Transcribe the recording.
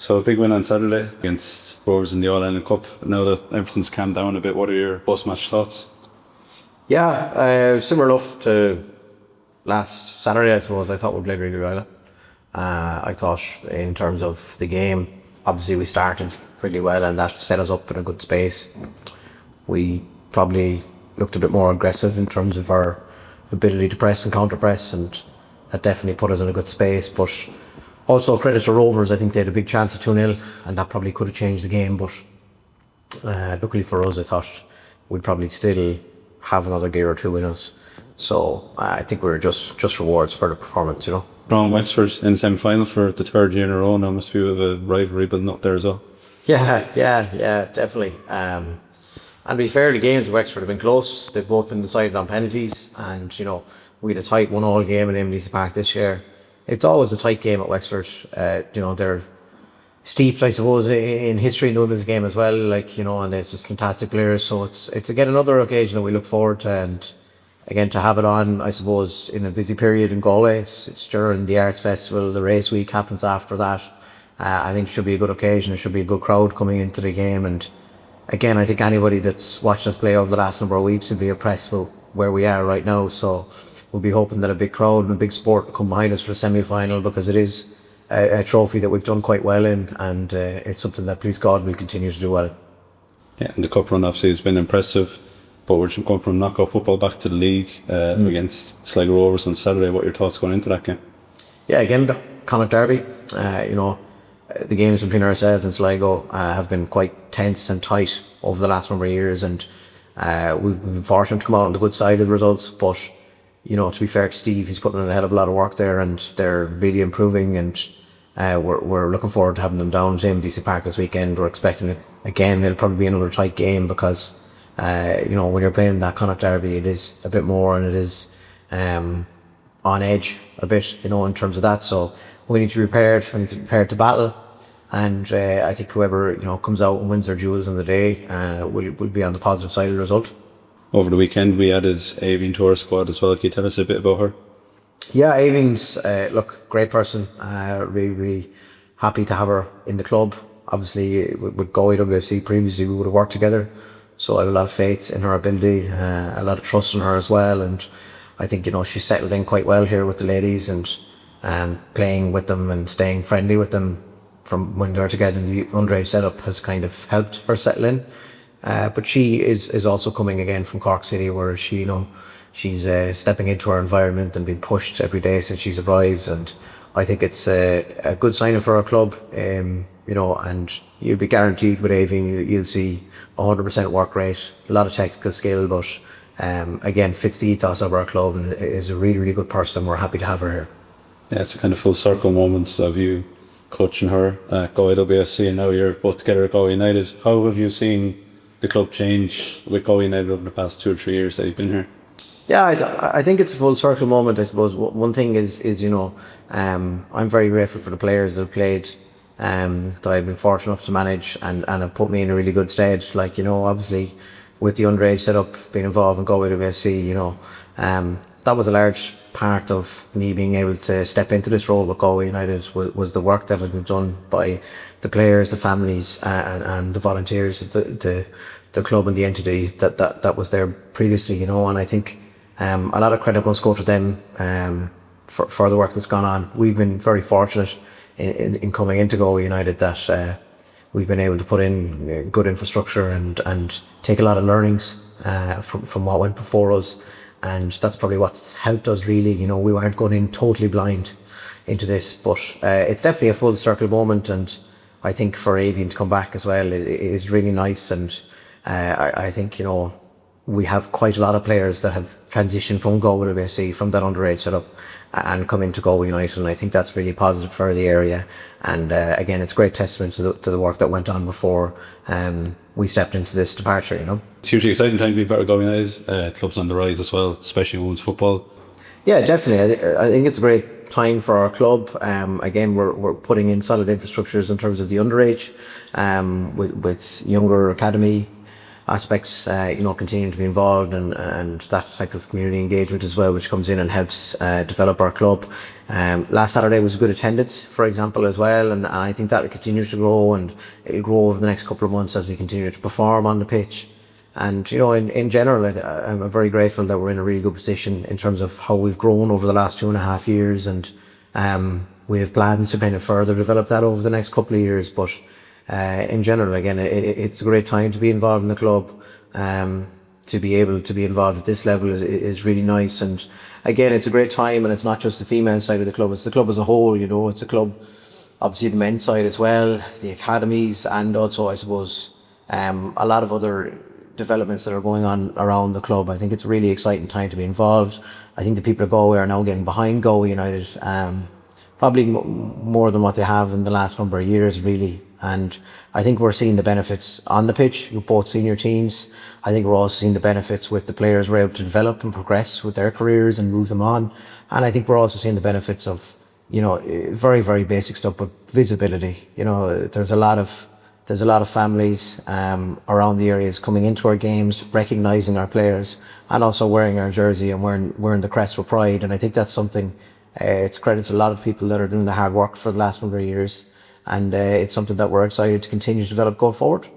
So a big win on Saturday against Rovers in the All-Ireland Cup. Now that everything's calmed down a bit, what are your post-match thoughts? Yeah, similar enough to last Saturday, I suppose. I thought we played really well. I thought in terms of the game, obviously we started really well and that set us up in a good space. We probably looked a bit more aggressive in terms of our ability to press and counter-press, and that definitely put us in a good space. But also credit to Rovers, I think they had a big chance at 2-0 and that probably could have changed the game, but luckily for us, I thought we'd probably still have another gear or two in us. So I think we were just rewards for the performance, you know. From Wexford in the semi-final for the third year in a row now, must be with a rivalry building up there as well. Yeah, definitely. And to be fair, the games with Wexford have been close. They've both been decided on penalties, and we had a tight 1-1 game in Emily's Park this year. It's always a tight game at Wexford. They're steeped, I suppose, in history in the women's game as well. And it's just fantastic players. So it's again another occasion that we look forward to, and again to have it on, I suppose, in a busy period in Galway. It's during the Arts Festival. The race week happens after that. I think it should be a good occasion. It should be a good crowd coming into the game, and again, I think anybody that's watched us play over the last number of weeks will be impressed with where we are right now. So we'll be hoping that a big crowd and a big support will come behind us for the semi-final, because it is a trophy that we've done quite well in, and it's something that, please God, we'll continue to do well in. Yeah, and the cup run obviously has been impressive, but we're going from knockout football back to the league against Sligo Rovers on Saturday. What are your thoughts going into that game? Yeah, again, the Connacht derby. The games between ourselves and Sligo have been quite tense and tight over the last number of years, and we've been fortunate to come out on the good side of the results. But to be fair to Steve, he's putting in a hell of a lot of work there, and they're really improving, and we're looking forward to having them down in DC Park this weekend. We're expecting it again. It'll probably be another tight game because when you're playing that Connacht derby, it is a bit more, and it is on edge a bit, in terms of that. So we need to be prepared. We need to be prepared to battle, and I think whoever comes out and wins their duels on the day will be on the positive side of the result. Over the weekend, we added Aoibhinn to our squad as well. Can you tell us a bit about her? Yeah, Aoibhinn's great person. Really happy to have her in the club. Obviously, with Galway WFC previously, we would have worked together, so I have a lot of faith in her ability, a lot of trust in her as well, and I think she's settled in quite well here with the ladies, and playing with them and staying friendly with them from when they're together in the underage setup has kind of helped her settle in. But she is also coming again from Cork City, where she's stepping into her environment and being pushed every day since she's arrived, and I think it's a good signing for our club. And you'll be guaranteed with Aoibhinn, you'll see 100% work rate, a lot of technical skill, but again fits the ethos of our club and is a really, really good person. We're happy to have her here. Yeah, it's a kind of full circle moments of you coaching her at Galway WFC, and now you're both together at Galway United. How have you seen the club change with Galway United over the past 2 or 3 years that you've been here? Yeah, I think it's a full circle moment, I suppose. One thing is I'm very grateful for the players that have played, that I've been fortunate enough to manage and have put me in a really good stead. Obviously with the underage setup, being involved in Galway WFC, that was a large part of me being able to step into this role with Galway United was the work that had been done by the players, the families, and the volunteers, the club and the entity that was there previously, and I think a lot of credit must go to them for the work that's gone on. We've been very fortunate in coming into Galway United that we've been able to put in good infrastructure and take a lot of learnings from what went before us. And that's probably what's helped us really. We weren't going in totally blind into this, but it's definitely a full circle moment, and I think for Aoibhinn to come back as well is really nice. And I think we have quite a lot of players that have transitioned from Galway WFC, from that underage setup, and come into Galway United, and I think that's really positive for the area. And again, it's great testament to the work that went on before we stepped into this departure. It's hugely exciting time to be part of Galway United. Club's on the rise as well, especially women's football. Yeah, definitely. I think it's a great time for our club. Again, we're putting in solid infrastructures in terms of the underage, with younger academy aspects, continuing to be involved, and that type of community engagement as well, which comes in and helps develop our club. Last Saturday was good attendance, for example, as well, and I think that will continue to grow, and it'll grow over the next couple of months as we continue to perform on the pitch. And in general, I'm very grateful that we're in a really good position in terms of how we've grown over the last 2.5 years, and we have plans to kind of further develop that over the next couple of years. But in general, again, it's a great time to be involved in the club. To be able to be involved at this level is really nice. And again, it's a great time, and it's not just the female side of the club, it's the club as a whole. It's a club, obviously the men's side as well, the academies, and also, I suppose, a lot of other developments that are going on around the club. I think it's a really exciting time to be involved. I think the people of Galway are now getting behind Galway United, probably more than what they have in the last number of years, really. And I think we're seeing the benefits on the pitch with both senior teams. I think we're also seeing the benefits with the players we're able to develop and progress with their careers and move them on. And I think we're also seeing the benefits of, very, very basic stuff, but visibility. There's a lot of families around the areas coming into our games, recognising our players, and also wearing our jersey and wearing the crest with pride. And I think that's something, it's credit to a lot of people that are doing the hard work for the last number of years. And it's something that we're excited to continue to develop going forward.